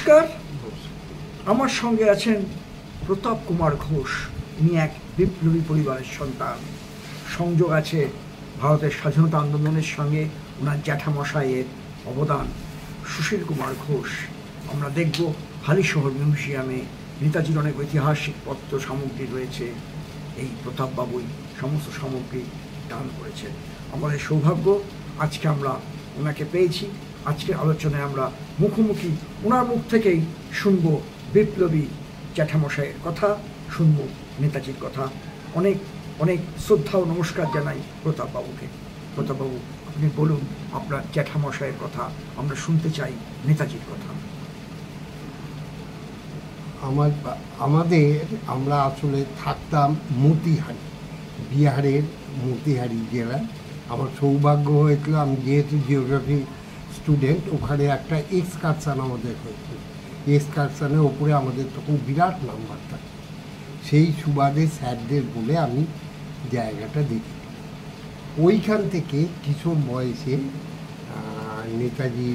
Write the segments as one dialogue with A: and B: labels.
A: নমস্কার, আমার সঙ্গে আছেন প্রতাপ কুমার ঘোষ। উনি এক বিপ্লবী পরিবারের সন্তান। সংযোগ আছে ভারতের স্বাধীনতা আন্দোলনের সঙ্গে ওনার জ্যাঠামশাইয়ের অবদান। সুশীল কুমার ঘোষ। আমরা দেখব হালিশহর মিউজিয়ামে নেতাজির অনেক ঐতিহাসিক পত্র সামগ্রী রয়েছে। এই প্রতাপবাবুই সমস্ত সামগ্রী দান করেছেন। আমাদের সৌভাগ্য আজকে আমরা ওনাকে পেয়েছি। আজকের আলোচনায় আমরা মুখোমুখি ওনার মুখ থেকেই শুনব বিপ্লবী জ্যাঠামশাইয়ের কথা, শুনব নেতাজির কথা। অনেক অনেক শ্রদ্ধা ও নমস্কার জানাই প্রতাপবাবুকে। প্রতাপবাবু, আপনি বলুন আপনার জ্যাঠামশাইয়ের কথা, আমরা শুনতে চাই নেতাজির কথা।
B: আমরা আসলে থাকতাম মতিহারি, বিহারের মতিহারি জেলা। আমার সৌভাগ্য হয়েছিল, আমি যেহেতু জিওগ্রাফি স্টুডেন্ট, ওখানে একটা এক্সকারশন আমাদের হয়েছিল। এক্সকারশনের ওপরে আমাদের তখন বিরাট নাম্বার থাকে। সেই সুবাদে স্যারদের বলে আমি জায়গাটা দেখি। ওইখান থেকে কিশোর বয়সে নেতাজি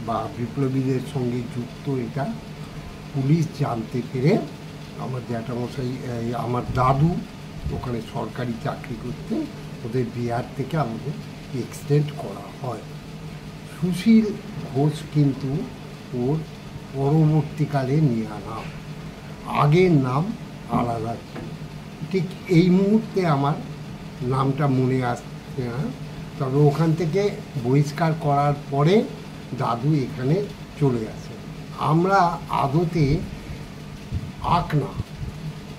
B: বা বিপ্লবীদের সঙ্গে যুক্ত এটা পুলিশ জানতে পেরে আমার জ্যাঠামশাই, আমার দাদু ওখানে সরকারি চাকরি করতে, ওদের বিহার থেকে আমাদের এক্সটেন্ড করা হয়। সুশীল ঘোষ কিন্তু ওর পরবর্তীকালে নিয়ে আনা, আগের নাম আলাদা ছিল। ঠিক এই মুহূর্তে আমার নামটা মনে আসছে না, তবে ওখান থেকে বহিষ্কার করার পরে দাদু এখানে চলে আসে। আমরা আদতে আকনা,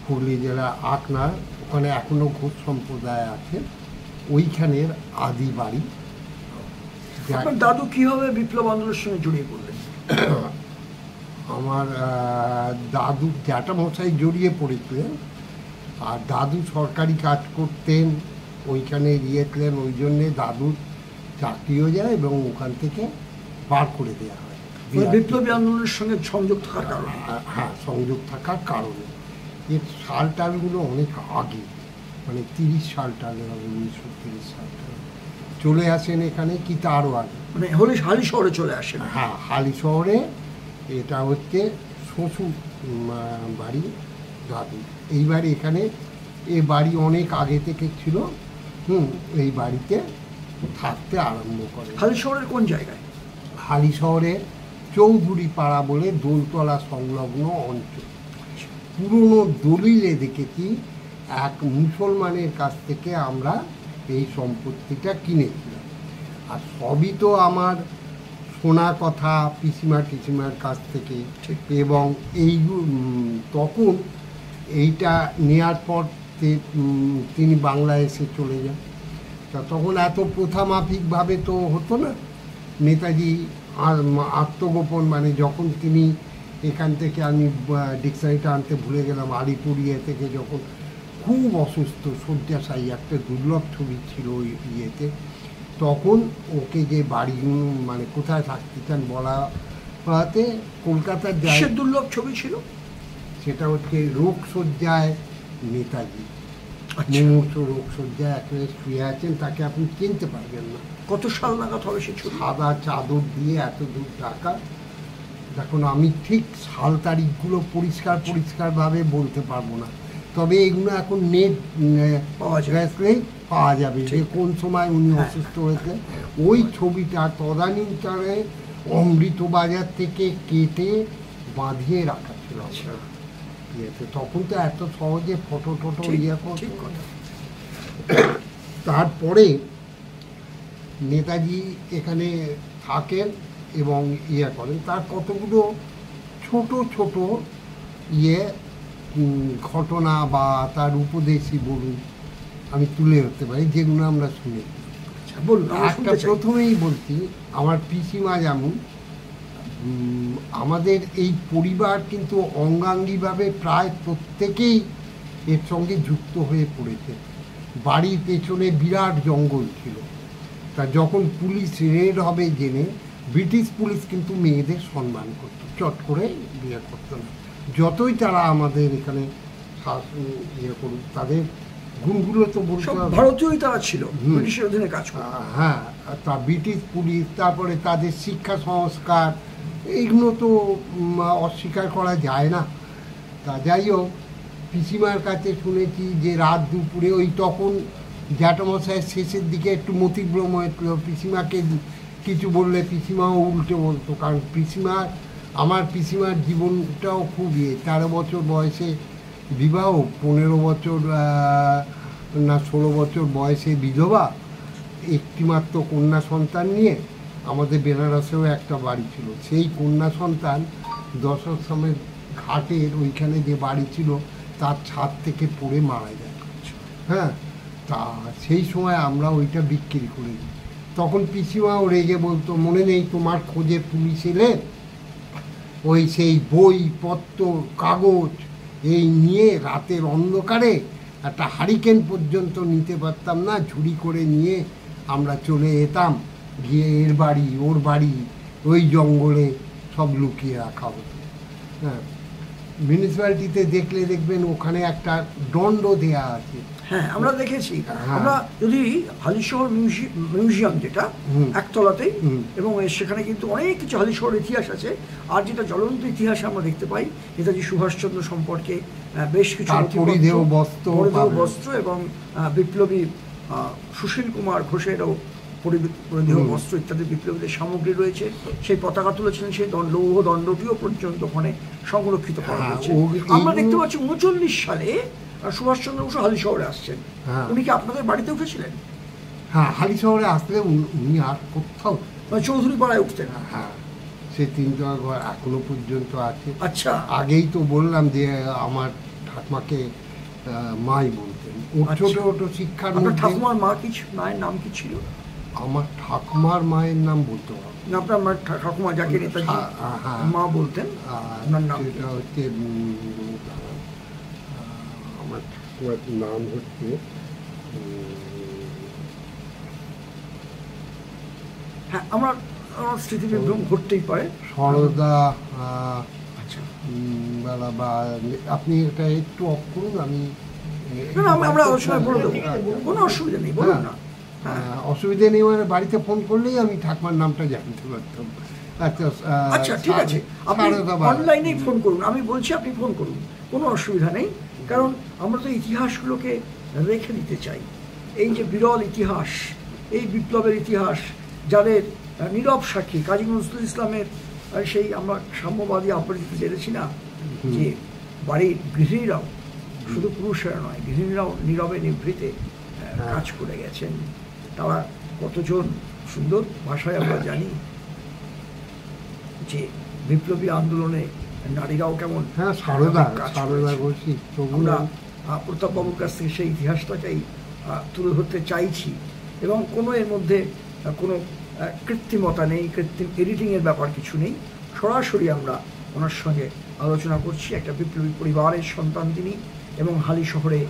B: হুগলি জেলার আকনা, ওখানে এখনও ঘোষ সম্প্রদায় আছে, ওইখানের আদি বাড়ি।
A: দাদু কিভাবে বিপ্লব আন্দোলনের সঙ্গে জড়িয়ে পড়লেন?
B: আমার দাদু জ্যাঠামশাই জড়িয়ে পড়েছিলেন, আর দাদু সরকারি কাজ করতেন, ওইখানে গিয়েছিলেন, ওই জন্যে দাদুর চাকরিও যায় এবং ওখান থেকে বার করে দেওয়া হয়
A: বিপ্লবী আন্দোলনের সঙ্গে সংযোগ থাকার কারণে।
B: হ্যাঁ, সংযোগ থাকার কারণে। এর সালটালগুলো অনেক আগে, মানে 30 সালটালে হবে, 1930 সালটালে চলে আসেন এখানে, কি তারও আগে,
A: মানে হালি শহরে চলে আসেন।
B: হ্যাঁ, হালি শহরে। এটা হচ্ছে শ্বশুর বাড়ি দাদু। এইবার এখানে এ বাড়ি অনেক আগে থেকে ছিল। এই বাড়িতে থাকতে আরম্ভ করে।
A: হালি শহরের কোন জায়গায়?
B: হালি শহরে চৌধুরী পাড়া বলে দোলতলা সংলগ্ন অঞ্চল। পুরনো দলিলে দেখেছি এক মুসলমানের কাছ থেকে আমরা এই সম্পত্তিটা কিনেছিলাম। আর সবই তো আমার শোনা কথা পিসিমার কাছ থেকে। এবং এই তখন এইটা নেয়ার পর তিনি বাংলায় এসে চলে যান। তা তখন এত প্রথামাফিকভাবে তো হতো না। নেতাজি আত্মগোপন, মানে যখন তিনি এখান থেকে, আমি ডিকশনারিটা আনতে ভুলে গেলাম, আলিপুরিয়া থেকে যখন খুব অসুস্থ, শয্যাশায়ী, একটা দুর্লভ ছবি ছিল ওই ইয়েতে, তখন ওকে যে বাড়ি, মানে কোথায় থাকতে চান বলাতে কলকাতার যায়।
A: দুর্লভ ছবি ছিল
B: সেটা হচ্ছে রোগশয্যায় নেতাজি, মুমূর্ষু রোগশয্যায় একেবারে শুয়ে আছেন, তাকে আপনি চিনতে পারবেন না।
A: কত সাল নাগাদ হবে সে ছবি?
B: সাদা চাদর দিয়ে এত দূর ঢাকা। দেখুন, আমি ঠিক সাল তারিখগুলো পরিষ্কারভাবে বলতে পারবো না, তবে এগুলো এখন নেট পাওয়া যাবে যে কোন সময় উনি অসুস্থ হয়েছে। ওই ছবিটা তদানীন্তনে অমৃতবাজার থেকে কেটে বাঁধিয়ে রাখা ছিল ইয়েতে। তখন তো এত সহজে ফটো ইয়ে করতে। তারপরে নেতাজি এখানে থাকেন এবং ইয়ে করেন। তার কতগুলো ছোট ইয়ে ঘটনা বা তার উপদেশই বলুন, আমি তুলে ধরতে পারি, যেগুলো আমরা শুনি। একটা প্রথমেই বলছি, আমার পিসিমা যেমন, আমাদের এই পরিবার কিন্তু অঙ্গাঙ্গিভাবে প্রায় প্রত্যেকেই এর সঙ্গে যুক্ত হয়ে পড়েছে। বাড়ির পেছনে বিরাট জঙ্গল ছিল। তা যখন পুলিশ রেড হবে জেনে, ব্রিটিশ পুলিশ কিন্তু মেয়েদের সম্মান করত, চট করে বিয়ে করতো না। যতই তারা আমাদের এখানে ইয়ে করুক, তাদের গুণগুলো তো বলতে হবে।
A: ভারতীয়ই তারা ছিল, ব্রিটিশের অধীনে কাজ করে।
B: হ্যাঁ, তা ব্রিটিশ পুলিশ, তারপরে তাদের শিক্ষা সংস্কার, এইগুলো তো অস্বীকার করা যায় না। তা যাই হোক, পিসিমার কাছে শুনেছি যে রাত দুপুরে ওই তখন জ্যাঠামশাইয়ের শেষের দিকে একটু মতিভ্রম হয়েছিল, পিসিমাকে কিছু বললে পিসিমাও উল্টে বলতো, কারণ আমার পিসিমার জীবনটাও খুব 13 বছর বয়সে বিবাহ, 15 বছর না 16 বছর বয়সে বিধবা, একটিমাত্র কন্যা সন্তান নিয়ে। আমাদের বেনারসেও একটা বাড়ি ছিল, সেই কন্যা সন্তান দশাশ্রমের ঘাটের ওইখানে যে বাড়ি ছিল তার ছাদ থেকে পড়ে মারা যায়। হ্যাঁ, তা সেই সময় আমরা ওইটা বিক্রি করে দিই। তখন পিসিমাও রেগে বলতো, মনে নেই তোমার খোঁজে পুলিশ এলে, ওই সেই বই পত্র কাগজ এই নিয়ে রাতের অন্ধকারে একটা হারিকেন পর্যন্ত নিতে পারতাম না, ঝুড়ি করে নিয়ে আমরা চলে যেতাম, গিয়ে এর বাড়ি ওর বাড়ি ওই জঙ্গলে সব লুকিয়ে রাখা হতো। হ্যাঁ, মিউনিসিপ্যালিটিতে দেখলে দেখবেন ওখানে একটা দণ্ড দেয়া আছে।
A: হ্যাঁ, আমরা দেখেছি।
B: হ্যাঁ।
A: আমরা যদি হালিশহর মিউজিয়াম যেটা একতলাতেই, এবং সেখানে কিন্তু অনেক কিছু হালিশহর ইতিহাস আছে। আর যেটা জ্বলন্ত ইতিহাস আমরা দেখতে পাই নেতাজি সুভাষচন্দ্র সম্পর্কে বেশ কিছু
B: পরিধেয় বস্ত্র
A: এবং বিপ্লবী সুশীল কুমার ঘোষেরও পরিধেয় বস্ত্র ইত্যাদি বিপ্লবীদের সামগ্রী রয়েছে। সেই পতাকা তুলেছিলেন, সেই লৌহ দণ্ডটিও পর্যন্ত ওখানে সংরক্ষিত করা হয়েছে। আমরা দেখতে পাচ্ছি 39 সালে সুভাষচন্দ্র বসু হালিশহরে আসছেন। উনি কি আপনাদের বাড়িতে উঠেছিলেন?
B: হ্যাঁ, হালিশহরে আসলে উনি আর কোথাও
A: চৌধুরী পাড়ায় উঠতেন।
B: হ্যাঁ, সে 3 ঘর এখনো পর্যন্ত আছে।
A: আচ্ছা,
B: আগেই তো বললাম যে আমার ঠাকুমাকে মাই বলতেন। ওর ছোট ছোট শিক্ষার মধ্যে
A: ঠাকুমার মায়ের নাম কি ছিল?
B: আমার ঠাকুমার মায়ের নাম বলতে পারবো
A: না, আপনার ঠাকুমা যাকে নেতাজি মা বলতেন ওনার নাম?
B: সেটা হচ্ছে আমার ঠাকুমার নাম হচ্ছে
A: হ্যাঁ, আমার স্মৃতি বিভ্রম ঘটতেই পারে।
B: সরদা।
A: আচ্ছা,
B: বা আপনি এটা একটু অফ করুন, আমি
A: আমরা আলোচনায় বলে দেবো, কোনো অসুবিধা নেই, বলুন না।
B: অসুবিধা নেই, মানে বাড়িতে ফোন করলেই আমি ঠাকুমার নামটা জানতে পারতাম।
A: আচ্ছা, ঠিক আছে, আপনি অনলাইনেই ফোন করুন, আমি বলছি আপনি ফোন করুন, কোনো অসুবিধা নেই। কারণ আমরা তো ইতিহাসগুলোকে রেখে দিতে চাই। এই যে বিরল ইতিহাস, এই বিপ্লবের ইতিহাস, যাদের নীরব সাক্ষী কাজী নজরুল ইসলামের সেই আমরা সাম্যবাদী আবৃত্তিতে জেনেছি না, যে বাড়ির গৃহিণীরাও, শুধু পুরুষেরা নয়, গৃহিণীরাও নীরবে নিভৃতে কাজ করে গেছেন। তারা কতজন সুন্দর ভাষায় আমরা জানি যে বিপ্লবী আন্দোলনে নারীরাও কেমন।
B: হ্যাঁ, সারদা ঘোষী।
A: আমরা প্রতাপবাবুর কাছ থেকে সেই ইতিহাসটাকেই তুলে ধরতে চাইছি, এবং কোনো এর মধ্যে কোনো কৃত্রিমতা নেই, কৃত্রিম এডিটিংয়ের ব্যাপার কিছু নেই। সরাসরি আমরা ওনার সঙ্গে আলোচনা করছি। একটা বিপ্লবী পরিবারের সন্তান তিনি, এবং হালিশহরে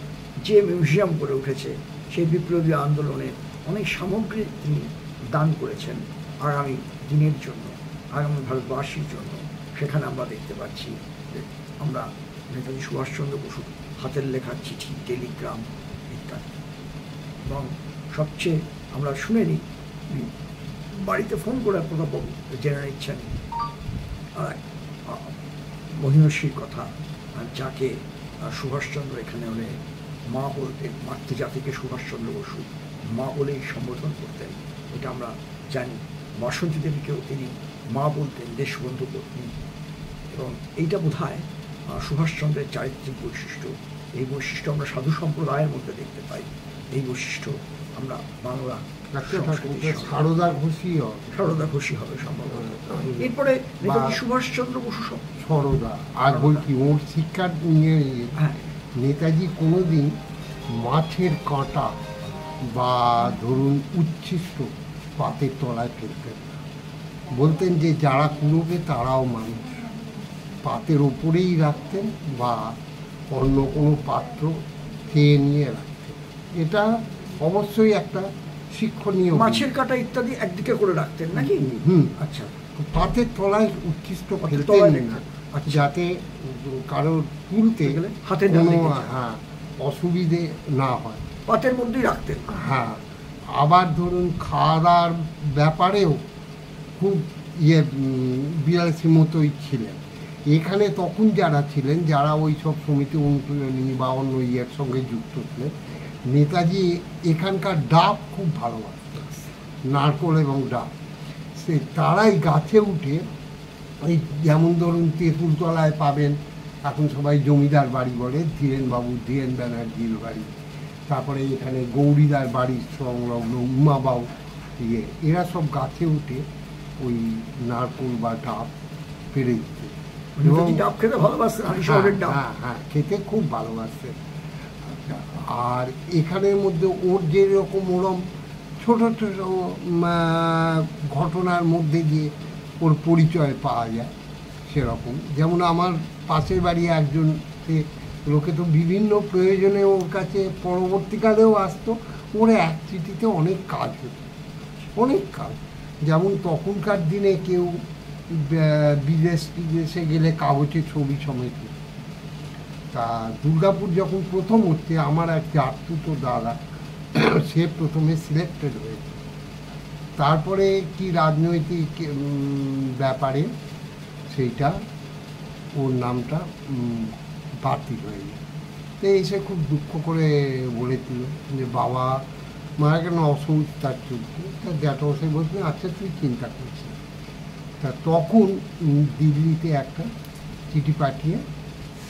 A: যে মিউজিয়াম করে উঠেছে সেই বিপ্লবী আন্দোলনে অনেক সামগ্রী তিনি দান করেছেন আগামী দিনের জন্য, আগামী ভারতবাসীর জন্য। সেখানে আমরা দেখতে পাচ্ছি যে আমরা নেতাজি সুভাষচন্দ্র বসুর হাতের লেখা চিঠি, টেলিগ্রাম ইত্যাদি। এবং সবচেয়ে আমরা শুনে নিই, বাড়িতে ফোন করে প্রতাপবাবু জেনে নিচ্ছেন মহিষীর কথা, যাকে সুভাষচন্দ্র এখানে হলে মা বলতেন। মাতৃজাতিকে সুভাষচন্দ্র বসু মা বলেই সম্বোধন করতেন, এটা আমরা জানি। বাসন্তী দেবীকেও তিনি মা বলতেন, দেশবন্ধু পত্নী। এবং এইটা বোধহয় সুভাষচন্দ্রের চারিত্রিক বৈশিষ্ট্য। এই বৈশিষ্ট্য আমরা সাধু সম্প্রদায়ের মধ্যে দেখতে পাই। এই বৈশিষ্ট্য আমরা বাংলা
B: সারদা ঘোষী
A: হবে সম্ভবত। এরপরে নেতাজি সুভাষচন্দ্র বসু
B: সরদা। আর বলছি ওর শিক্ষার নিয়ে নেতাজি কোনোদিন মাছের কাঁটা বা ধরুন উচ্ছিষ্ট পাতের তলায় ফেলতেন। বলতেন যে যারা কুড়োবে তারাও মানুষ, পাতের ওপরেই রাখতেন বা অন্য কোনো পাত্র খেয়ে নিয়ে রাখতেন। এটা অবশ্যই একটা শিক্ষণীয়।
A: মাছের কাঁটা ইত্যাদি একদিকে করে রাখতেন নাকি? আচ্ছা,
B: পাতের তলায় উচ্ছিষ্ট ফেলতেন না, যাতে কারোর তুলতে গেলে হাতে কোনো অসুবিধে না হয়,
A: পাতের মধ্যেই রাখতেন।
B: হ্যাঁ, আবার ধরুন খাওয়া দাওয়ার ব্যাপারেও খুব বিরাশি মতোই ছিলেন। এখানে তখন যারা ছিলেন, যারা ওই সব সমিতি অনুপ্রেরণী বা অন্য ইয়ের সঙ্গে যুক্ত ছিলেন, নেতাজি এখানকার ডাব খুব ভালোবাসতেন, নারকোল এবং ডাব। সে তারাই গাছে উঠে, এই যেমন ধরুন তেঁতুলতলায় পাবেন, এখন সবাই জমিদার বাড়ি বলে, ধীরেন ব্যানার্জির বাড়ি, তারপরে এখানে গৌরীদার বাড়ির সংলগ্ন উমাবাউ, এরা সব গাছে উঠে ওই নারকোল বা ডাব পেরে দিতে, এবং
A: ডাব খেতে ভালোবাসতেন, হালিশহরের ডাব।
B: হ্যাঁ, খেতে খুব ভালোবাসতেন। আর এখানের মধ্যে ওর যেরকম ওরম ছোট ছোট ঘটনার মধ্যে দিয়ে ওর পরিচয় পাওয়া যায়, সেরকম যেমন আমার পাশের বাড়ি একজন, লোকে তো বিভিন্ন প্রয়োজনে ওর কাছে পরবর্তীকালেও আসতো। ওর এক চিঠিতে অনেক কাজ হতো, অনেক কাজ। যেমন তখনকার দিনে কেউ বিদেশে গেলে কাগজে ছবি সমেত। তা দুর্গাপুর যখন প্রথম হচ্ছে, আমার এক জাতুতো দাদা, সে প্রথমে সিলেক্টেড হয়েছে। তারপরে কি রাজনৈতিক ব্যাপারে সেইটা ওর নামটা বাতিল হয়ে যায়। তো এসে খুব দুঃখ করে বলেছিল যে বাবা মারা কেন, অসুস্থতার চলছে। তা জ্যাঠামশাই বলছিলেন আচ্ছা তুই চিন্তা করছিস। তা তখন দিল্লিতে একটা চিঠি পাঠিয়ে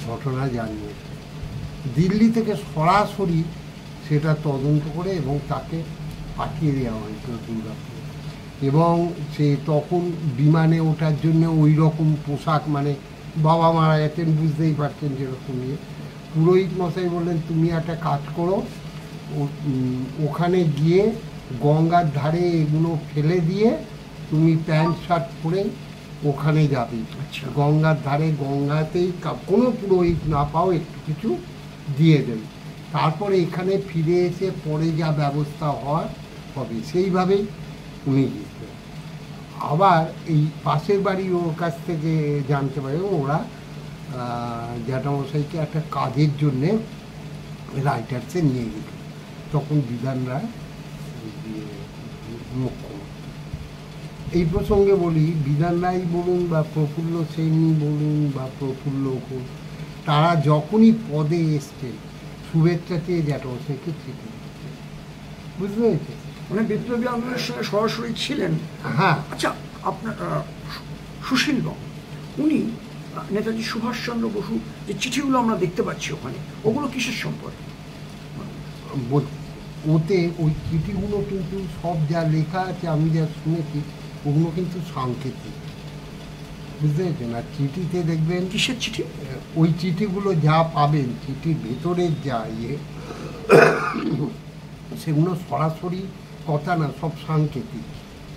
B: ঘটনা জানিয়েছে। দিল্লি থেকে সরাসরি সেটা তদন্ত করে এবং তাকে পাঠিয়ে দেওয়া হয়েছিল দুর্গাপুরে। এবং সে তখন বিমানে ওঠার জন্য ওই রকম পোশাক, মানে বাবা মারা গেছেন বুঝতেই পারছেন যেরকম ইয়ে, পুরোহিত মশাই বললেন তুমি একটা কাজ করো, ওখানে গিয়ে গঙ্গার ধারে এগুলো ফেলে দিয়ে তুমি প্যান্ট শার্ট পরে ওখানে যাবে।
A: আচ্ছা।
B: গঙ্গার ধারে, গঙ্গাতেই কোনো পুরোহিত না পাও একটু কিছু দিয়ে দেবে, তারপরে এখানে ফিরে এসে পরে যা ব্যবস্থা হবে সেইভাবেই উনি গিয়েছেন। আবার এই পাশের বাড়ি ওর কাছ থেকে জানতে পারে ওরা জ্যাঠামশাইকে একটা কাজের জন্যে রাইটার্সে নিয়ে গেল, তখন বিধান রায় মুখ্যমন্ত্রী। এই প্রসঙ্গে বলি, বিধান রায় বলুন বা প্রফুল্ল সেনী বলুন বা প্রফুল্ল ঘোষ, তারা যখনই পদে এসছেন শুভেচ্ছা চেয়ে জ্যাঠামশাইকে চিঠি দিচ্ছে, বুঝতে পেরেছে?
A: মানে বিপ্লবী আন্দোলনের সঙ্গে সরাসরি ছিলেন।
B: হ্যাঁ।
A: আচ্ছা, আপনার সুশীল বাবু, উনি নেতাজি সুভাষচন্দ্র বসু যে চিঠিগুলো আমরা দেখতে পাচ্ছি ওখানে, ওগুলো কিসের সম্পর্কে?
B: ওতে ওই চিঠিগুলো কিন্তু সব যা লেখা আছে, আমি যা শুনেছি, ওগুলো কিন্তু সাংকেতিক, বুঝতে পেরেছেন? আর চিঠিতে দেখবেন,
A: কিসের চিঠি?
B: ওই চিঠিগুলো যা পাবেন, চিঠির ভেতরের যা সেগুলো সরাসরি কথা না, সব সাংকেতিক,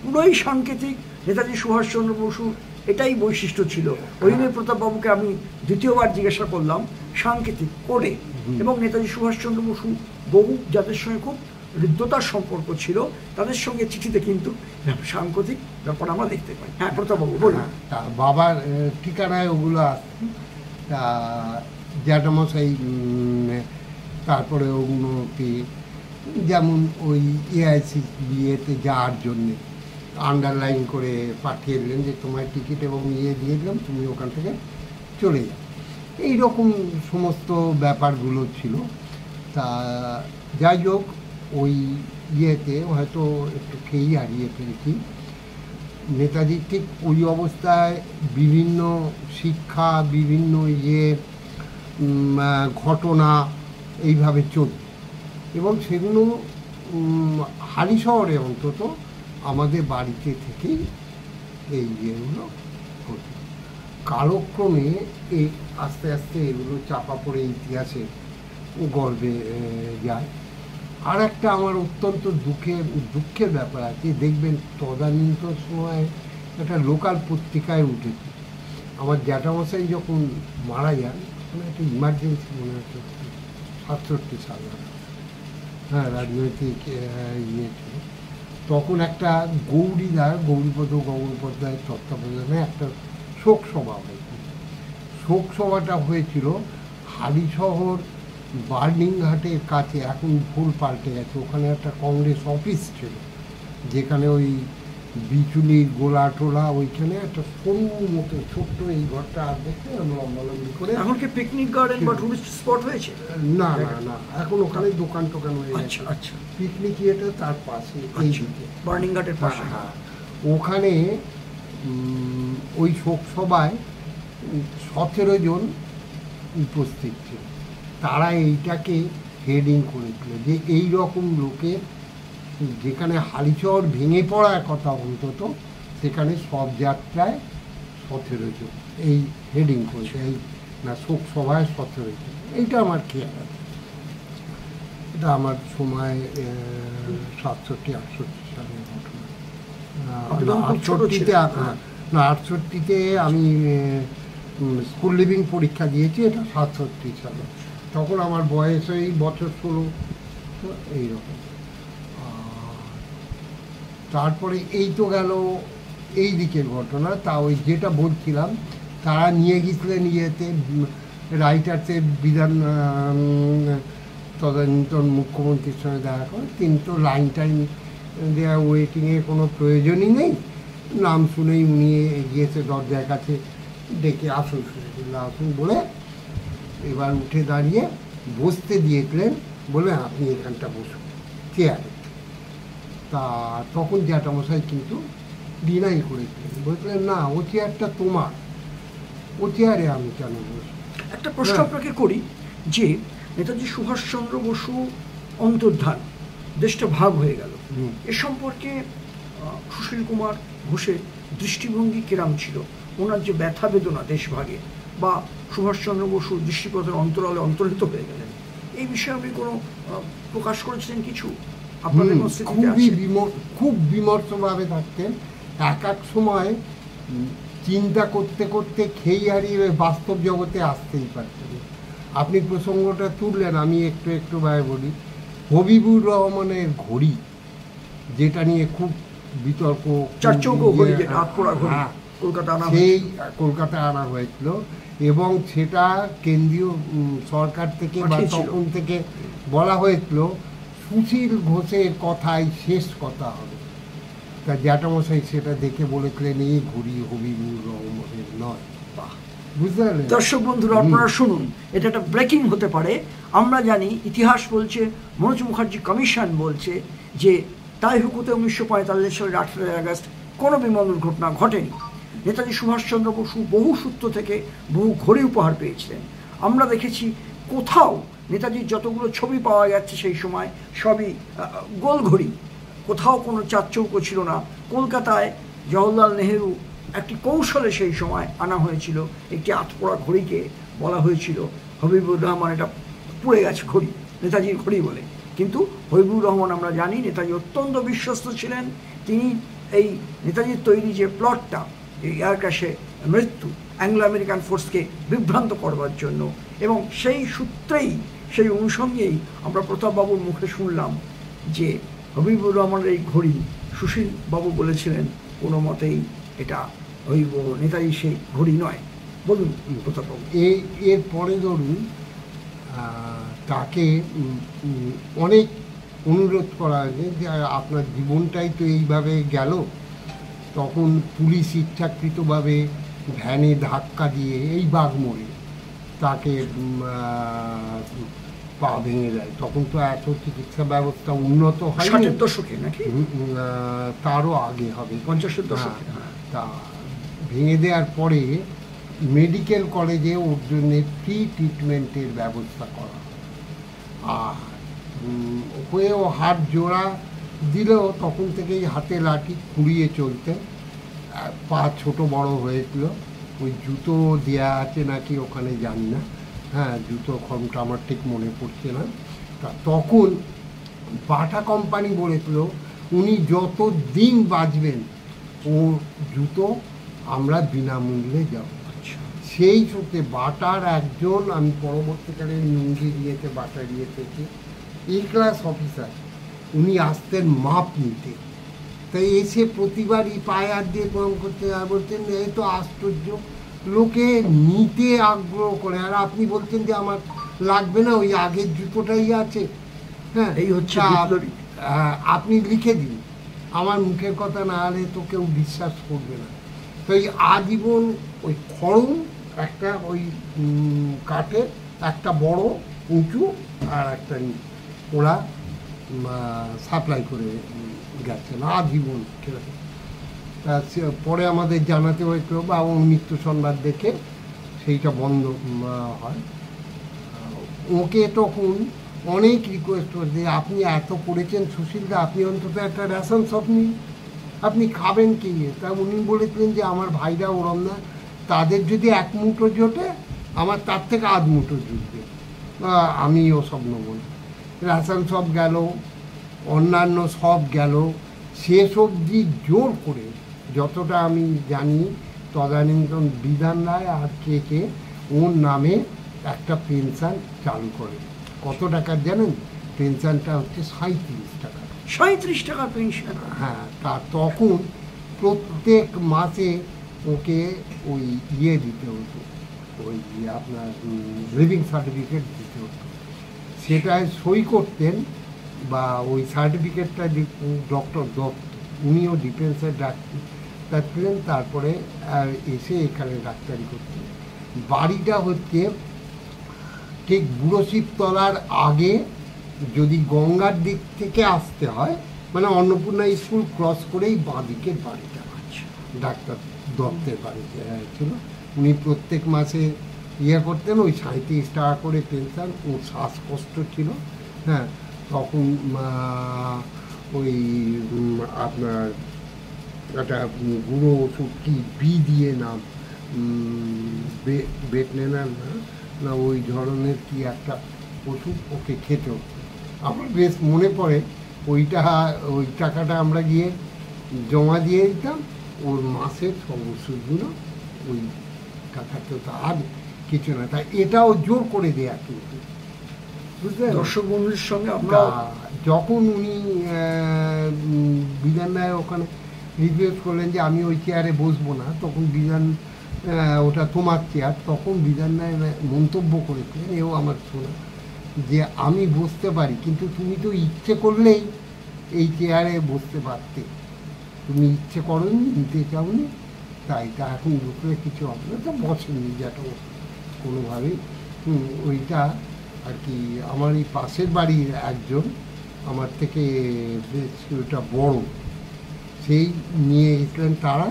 A: পুরোই সাংকেতিক। নেতাজি সুভাষচন্দ্র বসু এটাই বৈশিষ্ট্য ছিল। অহিনের প্রতাপ বাবুকে আমি দ্বিতীয়বার জিজ্ঞাসা করলাম সাংকেতিক করে, এবং নেতাজি সুভাষচন্দ্র বসু বহু যাদের সঙ্গে খুব হৃদ্যতার সম্পর্ক ছিল, তাদের সঙ্গে চিঠিতে কিন্তু সাংকেতিক ব্যাপার আমরা দেখতে পাই। হ্যাঁ, প্রতাপ বাবু বলুন।
B: তা বাবার ঠিকানায় ওগুলো আসছে। তা জ্যাঠামশাই তারপরে ওগুলো যেমন ওই এআইসি বিয়েতে যাওয়ার জন্যে আন্ডারলাইন করে পাঠিয়ে দিলেন যে তোমার টিকিট এবং ইয়ে দিয়ে দিলাম, তুমি ওখান থেকে চলে যাও। এইরকম সমস্ত ব্যাপারগুলো ছিল। তা যাই হোক, ওই ইয়েতে হয়তো একটু খেয়েই হারিয়ে ফেলেছি। নেতাজির ঠিক ওই অবস্থায় বিভিন্ন শিক্ষা, বিভিন্ন ঘটনা এইভাবে চলত, এবং সেগুলো হালিশহরে অন্তত আমাদের বাড়িতে থেকেই এই ইয়েগুলো হতো। কালক্রমে এই আস্তে আস্তে এগুলো চাপা পড়ে ইতিহাসে গর্বে যায়। আর একটা আমার অত্যন্ত দুঃখের ব্যাপার আছে, দেখবেন তদানীন্তন সময় একটা লোকাল পত্রিকায় উঠেছে, আমার জ্যাঠামশাই যখন মারা যান, একটা ইমার্জেন্সি মনে হচ্ছে 67 সালে, হ্যাঁ, রাজনৈতিক ইয়ে ছিল, তখন একটা গৌরীপদ গঙ্গোপাধ্যায়ের তত্ত্বাবধানে একটা শোক সভা হয়েছিল। শোক সভাটা হয়েছিল হালিশহর বার্নিংহাটের কাছে, এখন ভুল পাল্টে গেছে, ওখানে একটা কংগ্রেস অফিস ছিল, যেখানে ওই বিচুলির গোলা টোলা ওইখানে একটা সরু মতো ছোট্ট এই ঘরটা আর দেখতে লম্বালম্বি করে।
A: এখন কি পিকনিক গার্ডেন বা টুরিস্ট স্পট হয়েছে?
B: না না না, এখন ওখানে দোকান টোকান হয়ে গেছে।
A: আচ্ছা আচ্ছা।
B: পিকনিক ইয়েটা তার পাশে এই দিকে
A: বার্নিং ঘাটের পাশে।
B: হ্যাঁ, ওখানে ওই শোক সভায় 17 জন উপস্থিত ছিল। তারা এইটাকে হেডিং করেছিল যে এই রকম লোকের যেখানে হালিচর ভেঙে পড়ার কথা অন্তত, সেখানে সব যাত্রায় 17 জন, এই হেডিং করেছে। এই না, শোক সভায় 17 জন, এইটা আমার খেয়াল আছে। এটা আমার সময় 67-68 সালের ঘটনা। 68-তে আমি স্কুল লিভিং পরীক্ষা দিয়েছি, এটা 67 সালে। তখন আমার বয়স ওই বছর 16, এইরকম। তারপরে এই তো গেল এই দিকের ঘটনা। তা ওই যেটা বলছিলাম, তারা নিয়ে গেছিলেন ইয়েতে, রাইটার্সের বিধান তদানীন্তন মুখ্যমন্ত্রীর সঙ্গে দেখা করে। তিনি তো লাইন টাইন দেওয়া ওয়েটিংয়ের কোনো প্রয়োজনই নেই, নাম শুনেই উনি এগিয়েছে দরজার কাছে, ডেকে আসুন আসুন বলে এবার উঠে দাঁড়িয়ে বসতে দিয়েছিলেন, বলে আপনি এখানটা বসুন চেয়ারে। তা তখন জ্যাঠামশাই কিন্তু ডিনাই করেছিলেন, বলছিলেন না, ও চেয়ারটা তোমার, ও চেয়ারে আমি কেন বসবো।
A: একটা প্রশ্ন আপনাকে করি, যে নেতাজি সুভাষচন্দ্র বসু অন্তর্ধান, দেশটা ভাগ হয়ে গেল, এ সম্পর্কে সুশীল কুমার ঘোষের দৃষ্টিভঙ্গি কিরাম ছিল? ওনার যে ব্যথা বেদনা দেশ ভাগে, বা সুভাষচন্দ্র বসু দৃষ্টিপথের অন্তরালে অন্তর্হিত হয়ে গেলেন, এই বিষয়ে আপনি কোনো প্রকাশ করেছিলেন কিছু? আপনাদের
B: খুব বিমর্ষভাবে থাকতেন। এক এক সময় চিন্তা করতে করতে খেই হারিয়ে বাস্তব জগতে আসতেই পারতেন। আপনি প্রসঙ্গটা তুললেন, আমি একটু একটু ভাবে বলি। হবিবুর রহমানের ঘড়ি, যেটা নিয়ে খুব বিতর্ক, সেই কলকাতায় আনা হয়েছিল, এবং সেটা কেন্দ্রীয় সরকার থেকে বা তখন থেকে বলা হয়েছিল সুশীল ঘোষের কথাই শেষ কথা হবে। তা জ্যাঠামশাই সেটা দেখে বলেছিলেন এই ঘড়ি হবিবুর রহমানের নয়। বুঝতে পারলেন?
A: দর্শক বন্ধুরা, আপনারা শুনুন, এটা একটা ব্রেকিং হতে পারে। আমরা জানি, ইতিহাস বলছে, মনোজ মুখার্জি কমিশন বলছে যে তাই হুকুতে 1945 সালের 18 আগস্ট কোনো বিমান দুর্ঘটনা ঘটেনি। নেতাজি সুভাষচন্দ্র বসু বহু সূত্র থেকে বহু ঘড়ি উপহার পেয়েছিলেন। আমরা দেখেছি কোথাও নেতাজির যতগুলো ছবি পাওয়া যাচ্ছে সেই সময় সবই গোল ঘড়ি, কোথাও কোনো চারচৌকো ছিল না। কলকাতায় জওহরলাল নেহেরু একটি কৌশলে সেই সময় আনা হয়েছিল একটি আতপোড়া ঘড়িকে, বলা হয়েছিল হবিবুর রহমান এটা পুড়ে গেছে ঘড়ি, নেতাজির ঘড়ি বলে। কিন্তু হবিবুর রহমান আমরা জানি নেতাজি অত্যন্ত বিশ্বস্ত ছিলেন। তিনি এই নেতাজির তৈরি যে প্লটটা, এয়ার ক্র্যাশে মৃত্যু, অ্যাংলো আমেরিকান ফোর্সকে বিভ্রান্ত করবার জন্য, এবং সেই সূত্রেই, সেই অনুষঙ্গেই আমরা প্রতাপবাবুর মুখে শুনলাম যে হবিবুর রহমানের এই ঘড়ি সুশীল বাবু বলেছিলেন কোনো মতেই এটা নেতাজি সেই ঘড়ি নয়। বলুন প্রতাপবাবু।
B: এর পরে ধরুন তাকে অনেক অনুরোধ করা হয়েছে যে আপনার জীবনটাই তো এইভাবে গেল। তখন পুলিশ ইচ্ছাকৃতভাবে ভ্যানে ধাক্কা দিয়ে এই বাঘমোড়ে তাকে পা ভেঙে দেয়। তখন তো এত চিকিৎসা ব্যবস্থা উন্নত হয়,
A: 60-এর দশকে নাকি
B: তারও আগে হবে,
A: 50-এর দশকে।
B: তা ভেঙে দেওয়ার পরে মেডিকেল কলেজে ওর জন্য ফ্রি ট্রিটমেন্টের ব্যবস্থা করা, আর হয়েও হাত জোড়া দিলেও তখন থেকেই হাতে লাঠি খুঁড়িয়ে চলতেন। পা ছোট বড় হয়েছিল, ওই জুতো দেয়া আছে নাকি ওখানে জানি না, হ্যাঁ জুতো খমটা আমার ঠিক মনে পড়ছে না। তা তখন বাটা কোম্পানি বলেছিল উনি যত দিন বাঁচবেন ও জুতো আমরা বিনামূল্যে যাব। সেই সূত্রে বাটার একজন, আমি পরবর্তীকালে নুঙ্গি দিয়েছে বাটা দিয়ে থেকে এ ক্লাস অফিসার, উনি আসতেন মাপ নিতে। তাই এসে প্রতিবারই পায়ে হাত দিয়ে প্রণাম করতে, আর বলতেন এই তো আশ্চর্য, লোকে নিতে আগ্রহ করে, আর আপনি বলছেন যে আমার লাগবে না, ওই আগের জুতোটাই আছে, হ্যাঁ
A: এই হচ্ছে
B: আপনি লিখে দিন, আমার মুখের কথা না হলে তো কেউ বিশ্বাস করবে না। তো এই আজীবন ওই খড়ম একটা ওই কাঠের একটা বড় উঁচু আর একটা ওরা সাপ্লাই করে গেছেন আজীবন। পরে আমাদের জানাতে হয়েছিল বা মৃত্যু সংবাদ দেখে সেইটা বন্ধ হয়। ওকে তখন অনেক রিকোয়েস্ট করছে, আপনি এত করেছেন সুশীলদা, আপনি অন্তত একটা রেশন শপ নিন, আপনি খাবেন কি? তা উনি বলেছিলেন যে আমার ভাইরা ওরম না, তাদের যদি এক মুঠো জোটে আমার তার থেকে আধ মুঠো জুটবে, আমি ওসব নেব না। রেশন শপ গেল, অন্যান্য সব গেল, শেষ অবধি জোর করে, যতটা আমি জানি তদানীন্তন বিধান রায় আর কে ওর নামে একটা পেনশন চালু করে। কত টাকার জানেন? পেনশনটা হচ্ছে 37 টাকা।
A: 37 টাকা পেনশন?
B: হ্যাঁ। তা তখন প্রত্যেক মাসে ওকে ওই দিতে হতো, ওই আপনার লিভিং সার্টিফিকেট দিতে হতো। সেটায় সই করতেন বা ওই সার্টিফিকেটটা ডক্টর দত্ত, উনিও ডিফেন্সের ডাক্তার ছিলেন, তারপরে এসে এখানে ডাক্তারি করতেন। বাড়িটা হচ্ছে ঠিক বুড়ো শিবতলার আগে, যদি গঙ্গার দিক থেকে আসতে হয় মানে অন্নপূর্ণা স্কুল ক্রস করেই বাঁ দিকের বাড়িটা। ডাক্তার দত্তের বাড়ি ছিল। উনি প্রত্যেক মাসে করতেন, ওই 37 টাকা করে পেনশন। ওর শ্বাসকষ্ট ছিল, হ্যাঁ, তখন ওই আপনার একটা গুঁড়ো ওষুধ কি দিয়ে নাম বেটনেনার না ওই ধরনের কি একটা ওষুধ ওকে খেতে হতো। আমার বেশ মনে পড়ে ওই টাকাটা আমরা গিয়ে জমা দিয়ে দিতাম, ওর মাসের সব ওষুধগুলো ওই টাকাতে তো আর কিছু না। তাই এটাও জোর করে দেয়া কিন্তু, বুঝলেন?
A: দর্শক বন্ধুদের সঙ্গে আমরা
B: যখন উনি বিধান রায় ওখানে রিকোয়েস্ট করলেন যে আমি ওই চেয়ারে বসবো না, তখন বিধান ওটা তোমার চেয়ার, তখন বিধান রায় মন্তব্য করেছিলেন, এও আমার শোনা, যে আমি বসতে পারি, কিন্তু তুমি তো ইচ্ছে করলেই এই চেয়ারে বসতে পারতে, তুমি ইচ্ছে করনি, নিতে চাওনি, তাই তা এখন বসলে কিছু হবে না, তো বসেনি যেটা কোনোভাবেই। ওইটা আর কি আমার এই পাশের বাড়ির একজন আমার থেকে বেশ ওটা বড়, সেই নিয়ে গেছিলেন তারা,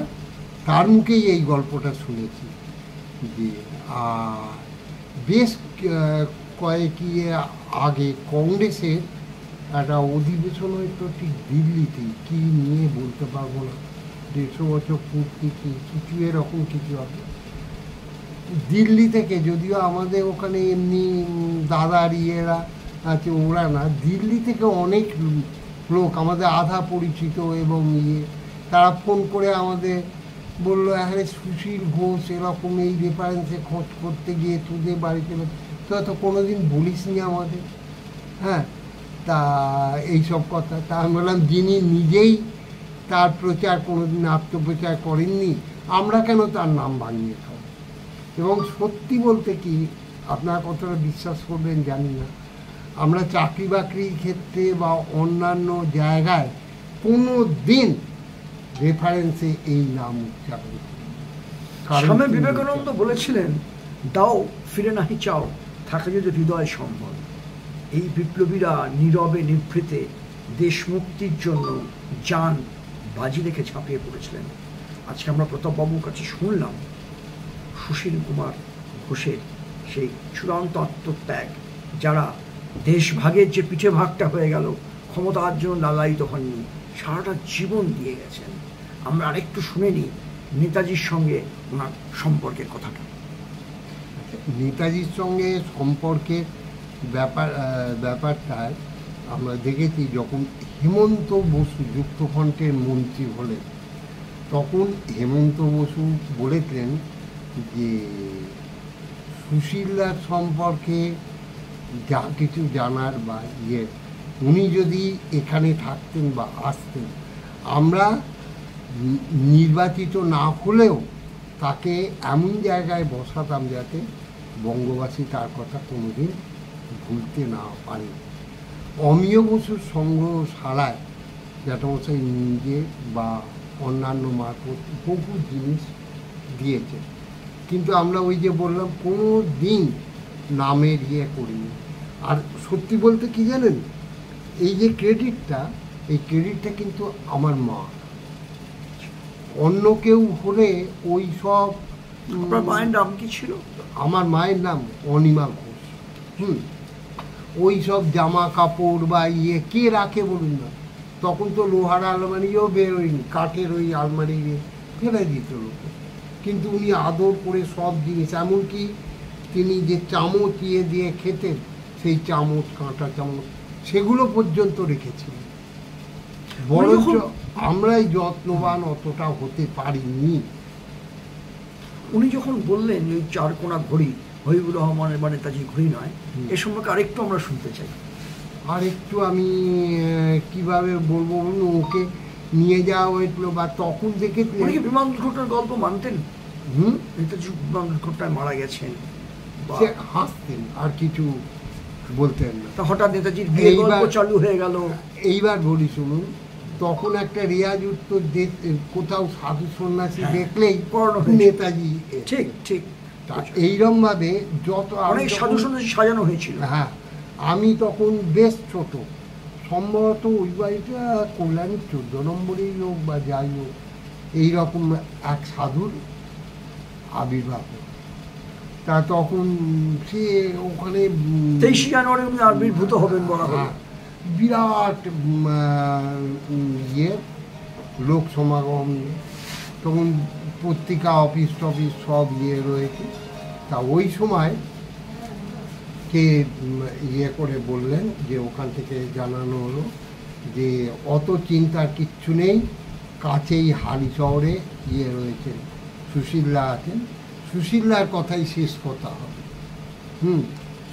B: তার মুখেই এই গল্পটা শুনেছি। যে বেশ কয়েক আগে কংগ্রেসের একটা অধিবেশন হয়তো ঠিক দিল্লিতে, কি নিয়ে বলতে পারবো না, 150 বছর পূর্তি কি কিছু এরকম কিছু হবে। দিল্লি থেকে, যদিও আমাদের ওখানে এমনি দাদার ইয়েরা আছে, ওরা না, দিল্লি থেকে অনেক লোক আমাদের আধা পরিচিত এবং তারা ফোন করে আমাদের বললো, হ্যাঁ সুশীল ঘোষ এরকম এই রেফারেন্সে খোঁজ করতে গিয়ে তোদের বাড়িতে, তো কোনোদিন বলিস নি আমাদের, হ্যাঁ, তা এইসব কথা। তা আমি বললাম, যিনি নিজেই তার প্রচার কোনোদিন আত্মপ্রচার করেননি, আমরা কেন তার নাম ভাঙিয়ে খাব? এবং সত্যি বলতে কি, আপনার কথাটা বিশ্বাস করবেন জানি না, আমরা চাকরি বাকরির ক্ষেত্রে বা অন্যান্য জায়গায় কোনো দিন রেফারেন্সে এই নাম উচ্চারণ করি।
A: স্বামী বিবেকানন্দ বলেছিলেন, দাও ফিরে নাহি চাও, থাকে যদি হৃদয় সম্বল। এই বিপ্লবীরা নীরবে নিভৃতে দেশ মুক্তির জন্য জান বাজি রেখে ঝাঁপিয়ে পড়েছিলেন। আজকে আমরা প্রতাপবাবুর কাছে শুনলাম সুশীল কুমার ঘোষের সেই চূড়ান্ত আত্মত্যাগ, যারা দেশভাগের যে পিঠে ভাগটা হয়ে গেল, ক্ষমতার জন্য লালায়িত হননি, সারাটা জীবন দিয়ে গেছেন। আমরা আরেকটু শুনে নিই নেতাজির সঙ্গে ওনার সম্পর্কের কথাটা।
B: নেতাজির সঙ্গে সম্পর্কের ব্যাপারটায় আমরা দেখেছি, যখন হেমন্ত বসু যুক্তফ্রন্টের মন্ত্রী হলেন, তখন হেমন্ত বসু বলেছিলেন যে সুশীলদার সম্পর্কে যা কিছু জানার বা উনি যদি এখানে থাকতেন বা আসতেন, আমরা নির্বাচিত না হলেও তাকে এমন জায়গায় বসাতাম যাতে বঙ্গবাসী তার কথা কোনোদিন ভুলতে না পারে। অমিয় বসুর সংগ্রহশালায় জ্যাঠামশাই নিজে বা অন্যান্য মারফত বহু জিনিস দিয়েছে, কিন্তু আমরা ওই যে বললাম কোনো দিন নামের করিনি। আর সত্যি বলতে কি জানেন, এই যে ক্রেডিটটা কিন্তু আমার মা। অন্য কেউ হলে ওই সব।
A: আপনার মায়ের নাম কি ছিল?
B: আমার মায়ের নাম অনিমা ঘোষ। ওই সব জামা কাপড় বা কে রাখে বলুন না, তখন তো লোহার আলমারিও বেরোয়নি, কাঠের ওই আলমারি ফেলে দিত লোকে। কিন্তু উনি আদর করে সব জিনিস, এমনকি তিনি যে চামচ দিয়ে খেতেন, সেই চামচ, কাঁটা চামচ, সেগুলো পর্যন্ত রেখেছিলেন। বরঞ্চ আমরাই যত্নবান অতটা হতে পারিনি।
A: উনি যখন বললেন ওই চারকোনা ঘড়ি হবিবুর রহমানের বা নেতাজির ঘড়ি নয়, এ সম্পর্কে আরেকটু আমরা শুনতে চাই।
B: আর একটু আমি কিভাবে বলবো, ওকে নিয়ে যাওয়া হয়েছিল বা তখন দেখে
A: উনি বিমান দুর্ঘটনার গল্প মানতেন? নেতাজি বিমান দুর্ঘটনায় মারা গেছেন,
B: সে হাসতেন, আর কিছু বলতেন না।
A: হঠাৎ নেতাজির বিয়ের গল্প চালু হয়ে গেল।
B: এইবার বলি শুনুন, তখন একটা রেয়াজ উত্তর কোথাও সাধু সন্ন্যাসী দেখলেই নেতাজি।
A: ঠিক ঠিক।
B: এইরকম ভাবে যত
A: অনেক সাধু সন্ন্যাসী সাজানো হয়েছিল।
B: হ্যাঁ, আমি তখন বেশ ছোট, সম্ভবত ওই বাড়িটা কল্যাণী 14 নম্বরেই হোক বা যাই হোক, এইরকম এক সাধুর আবির্ভাব। তা তখন সে ওখানে
A: 23 জানুয়ারি উনি আবির্ভূত হবেন বলা হয়।
B: বিরাট লোক সমাগম, তখন পত্রিকা অফিস টফিস সব রয়েছে। তা ওই সময় কে করে বললেন যে ওখান থেকে জানানো হলো যে অত চিন্তার কিচ্ছু নেই, কাছেই হালি শহরে রয়েছেন, সুশীলরা আছেন, সুশীলার কথাই শেষ কথা হবে।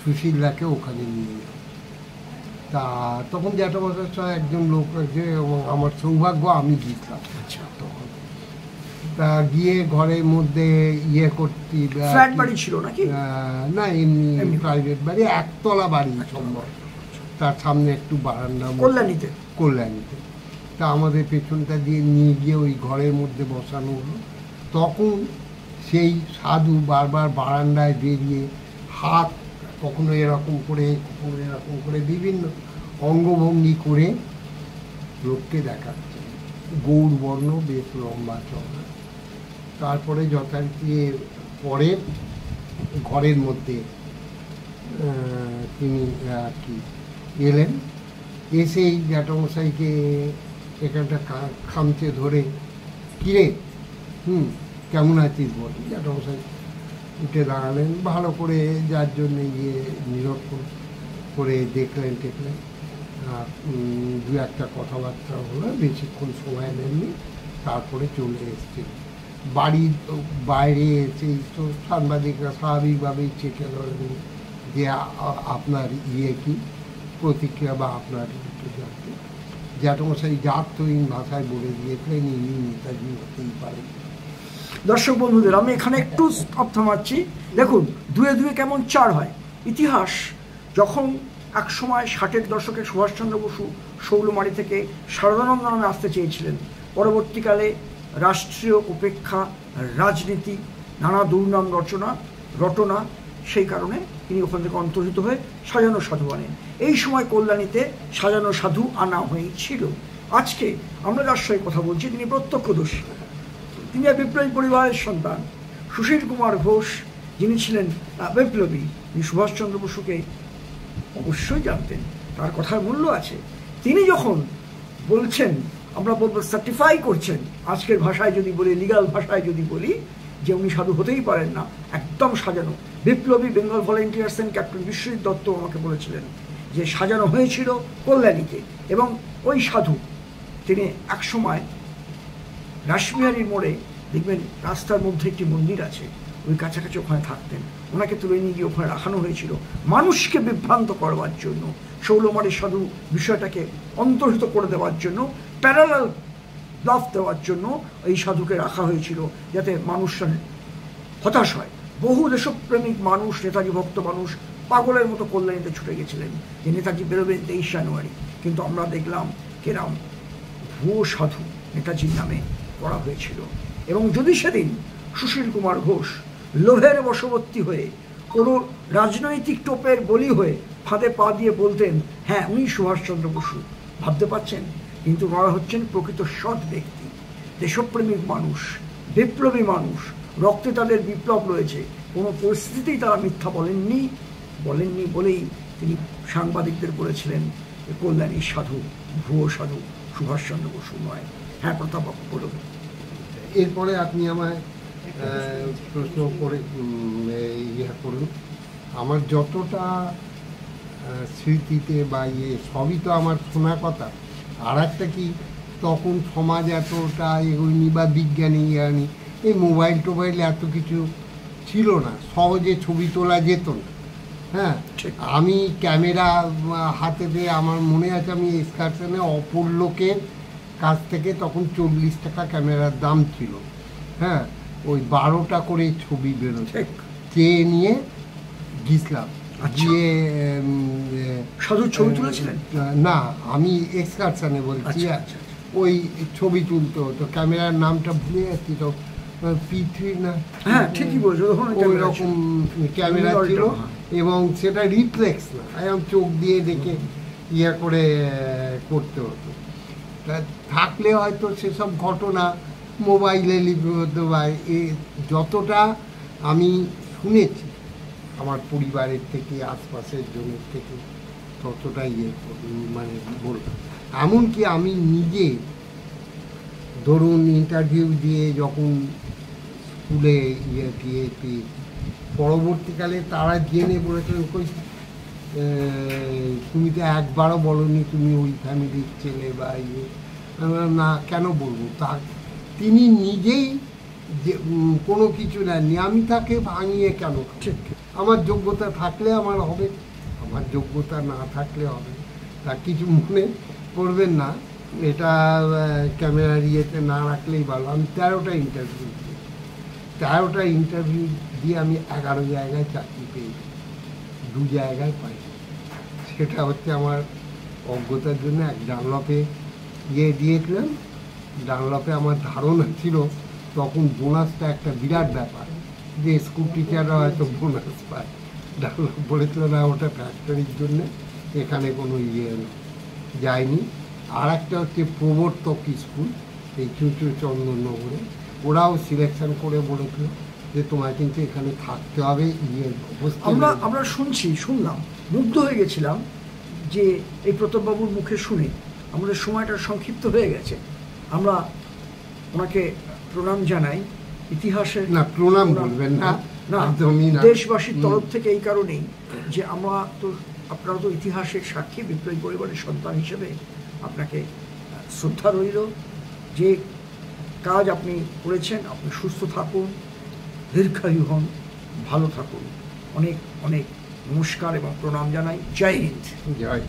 B: সুশীলাকে ওখানে নিয়ে যাও। তা তখন জ্যাঠামশাইয়ের সঙ্গে একজন লোক আছে, এবং আমার সৌভাগ্য আমি জিতলাম। আচ্ছা, তখন তা গিয়ে ঘরের মধ্যে করতে,
A: ফ্ল্যাট বাড়ি ছিল নাকি?
B: না, এমনি প্রাইভেট বাড়ি, একতলা বাড়ি সম্ভব। তার সামনে একটু বারান্দা, কল্যাণীতে। তা আমাদের পেছনটা দিয়ে নিয়ে গিয়ে ওই ঘরের মধ্যে বসানো হলো। তখন সেই সাধু বারবার বারান্দায় বেরিয়ে হাত কখনো এরকম করে, কখনো এরকম করে, বিভিন্ন অঙ্গভঙ্গি করে লোককে দেখাচ্ছে। গৌর বর্ণ, বেশ লম্বা চওড়া। তারপরে যথারীতি পরে ঘরের মধ্যে তিনি আর কি এলেন, এসেই জ্যাঠামশাইকে এখানটা খামচে ধরে, কিরে কেমন আছিস বল। জ্যাঠামশাই উঠে দাঁড়ালেন, ভালো করে যার জন্যে নিরীক্ষণ করে দেখলেন টেকলেন, দু একটা কথাবার্তা হলো, বেশিক্ষণ সময় নেননি, তারপরে চলে এসছেন। বাড়ির বাইরে এসেই তো সাংবাদিকরা স্বাভাবিকভাবেই চেকে ধরেন যে আপনার কি প্রতিক্রিয়া বা আপনার জানতে। জ্যাঠামশাই জাতহীন ভাষায় বলে দিয়েছিলেন ইনি নেতাজি হতেই পারেন।
A: দর্শক বন্ধুদের, আমি এখানে একটু থামাচ্ছি। দেখুন, দুয়ে দুয়ে কেমন 4 হয়। ইতিহাস যখন এক সময় 60-এর দশকে সুভাষচন্দ্র বসু শৌলমারি থেকে সারদানন্দ নামে আসতে চেয়েছিলেন, পরবর্তীকালে রাষ্ট্রীয় উপেক্ষা, রাজনীতি, নানা দুর্নাম রটনা, সেই কারণে তিনি ওখান থেকে অন্তর্হিত হয়ে সাজানো সাধু আনেন। এই সময় কল্যাণীতে সাজানো সাধু আনা হয়েছিল। আজকে আমরা যার সঙ্গে কথা বলছি তিনি প্রত্যক্ষদর্শী। তিনি এক বিপ্লবী পরিবারের সন্তান, সুশীল কুমার ঘোষ, যিনি ছিলেন বিপ্লবী। তিনি সুভাষচন্দ্র বসুকে অবশ্যই জানতেন, তার কথার মূল্য আছে। তিনি যখন বলছেন, আমরা বলবো সার্টিফাই করছেন, আজকের ভাষায় যদি বলি, লিগাল ভাষায় যদি বলি, যে উনি সাধু হতেই পারেন না, একদম সাজানো। বিপ্লবী Bengal volunteers and captain Biswajit Dutta আমাকে বলেছিলেন যে সাজানো হয়েছিল কল্যাণীতে, এবং ওই সাধু তিনি একসময় রাসবিহারীর মোড়ে দেখবেন রাস্তার মধ্যে একটি মন্দির আছে, ওই কাছাকাছি ওখানে থাকতেন। ওনাকে তুলে নিয়ে গিয়ে ওখানে রাখানো হয়েছিল মানুষকে বিভ্রান্ত করবার জন্য, শৌলমারীর সাধু বিষয়টাকে অন্তর্হিত করে দেওয়ার জন্য, প্যারালাল ব্লাফ দেওয়ার জন্য এই সাধুকে রাখা হয়েছিল, যাতে মানুষরা হতাশ হয়। বহু দেশপ্রেমিক মানুষ, নেতাজি ভক্ত মানুষ পাগলের মতো কল্যাণীতে ছুটে গেছিলেন যে নেতাজি বেরোবেন 23 জানুয়ারি। কিন্তু আমরা দেখলাম কেরাম ভুয়ো সাধু নেতাজির নামে করা হয়েছিল। এবং যদি সেদিন সুশীল কুমার ঘোষ লোভের বশবর্তী হয়ে কোনো রাজনৈতিক টোপের বলি হয়ে ফাঁদে পা দিয়ে বলতেন হ্যাঁ উনি সুভাষচন্দ্র বসু, ভাবতে পারছেন? কিন্তু ওনারা হচ্ছেন প্রকৃত সৎ ব্যক্তি, দেশপ্রেমিক মানুষ, বিপ্লবী মানুষ, রক্তে তাদের বিপ্লব রয়েছে। কোনো পরিস্থিতিতেই তারা মিথ্যা বলেননি বলেই তিনি সাংবাদিকদের বলেছিলেন কল্যাণী সাধু, ভুয়ো সাধু সুভাষচন্দ্র বসু নয়। হ্যাঁ প্রতাপবাবু বলুন।
B: এরপরে আপনি আমায় প্রশ্ন করে ইয়ে করুন। আমার যতটা স্মৃতিতে বা সবই তো আমার শোনা কথা। আর একটা কি, তখন সমাজ এতটা এগোয়নি বা বিজ্ঞানী জ্ঞানী, এই মোবাইল টোবাইল এত কিছু ছিল না, সহজে ছবি তোলা যেত না। হ্যাঁ, আমি ক্যামেরা হাতে পেয়ে আমার মনে আছে আমি এক্সকারশনে অপর লোকের কাছ থেকে তখন 40 টাকা ক্যামেরার দাম ছিল। হ্যাঁ, ওই 12টা করে ছবি বেরোচ্ছে, চেয়ে নিয়ে গিয়েছিলাম। গিয়ে
A: সাধুর ছবি তুলেছিলেন?
B: না, আমি এক্সকারশনে বলছি। ওই ছবি তুলতে হতো, ক্যামেরার নামটা ভুলে যাচ্ছি তো, P3 না,
A: হ্যাঁ ঠিকই বলছো,
B: ওই রকম ক্যামেরা ছিল। এবং সেটা রিফ্লেক্স না, একদম চোখ দিয়ে দেখে ইয়ে করে করতে হতো। তা থাকলে হয়তো সেসব ঘটনা মোবাইলে লিপিবদ্ধ বা যতটা আমি শুনেছি আমার পরিবারের থেকে, আশপাশের জনের থেকে, ততটাই মানে বলবো। এমনকি আমি নিজে ধরুন ইন্টারভিউ দিয়ে যখন স্কুলে পেয়েছি, পরবর্তীকালে তারা জেনে বলেছিলেন কই তুমি তো একবারও বলনি তুমি ওই ফ্যামিলির ছেলে বা না, কেন বলবো? তা তিনি নিজেই যে কোনো কিছু নেননি, আমি তাকে ভাঙিয়ে কেন? আমার যোগ্যতা থাকলে আমার হবে, আমার যোগ্যতা না থাকলে হবে। তা কিছু মনে করবেন না, এটা ক্যামেরার ইয়েতে না রাখলেই ভালো। আমি 13টা ইন্টারভিউ দিই, 13টা ইন্টারভিউ দিয়ে আমি 11 জায়গায় চাকরি পেয়েছি, 2 জায়গায় পাই। সেটা হচ্ছে আমার অজ্ঞতার জন্য এক ডানলপে দিয়েছিলাম। ডানলপে আমার ধারণা ছিল তখন বোনাসটা একটা বিরাট ব্যাপার, যে স্কুল টিচাররা হয়তো বোনাস পায়। ডানলপ বলেছিল না, ওটা ফ্যাক্টরির জন্যে, এখানে কোনো যায়নি। আর একটা হচ্ছে প্রবর্তক স্কুল, এই চন্দননগরে, ওরাও সিলেকশন করে বলেছিল যে তোমার কিন্তু এখানে থাকতে হবে।
A: আমরা শুনলাম, মুগ্ধ হয়ে গেছিলাম যে এই প্রতাপবাবুর মুখে শুনে। আমাদের সময়টা সংক্ষিপ্ত হয়ে গেছে, আমরা ওনাকে প্রণাম জানাই। ইতিহাসের
B: না, প্রণাম বলবেন না,
A: দেশবাসীর তরফ থেকে, এই কারণেই যে আপনারা তো ইতিহাসের সাক্ষী, বিপ্লবী পরিবারের সন্তান হিসেবে আপনাকে শ্রদ্ধা রইল। যে কাজ আপনি করেছেন, আপনি সুস্থ থাকুন, দীর্ঘায়ু হন, ভালো থাকুন। অনেক অনেক নমস্কার এবং প্রণাম জানাই। জয় হিন্দ।
B: জয়।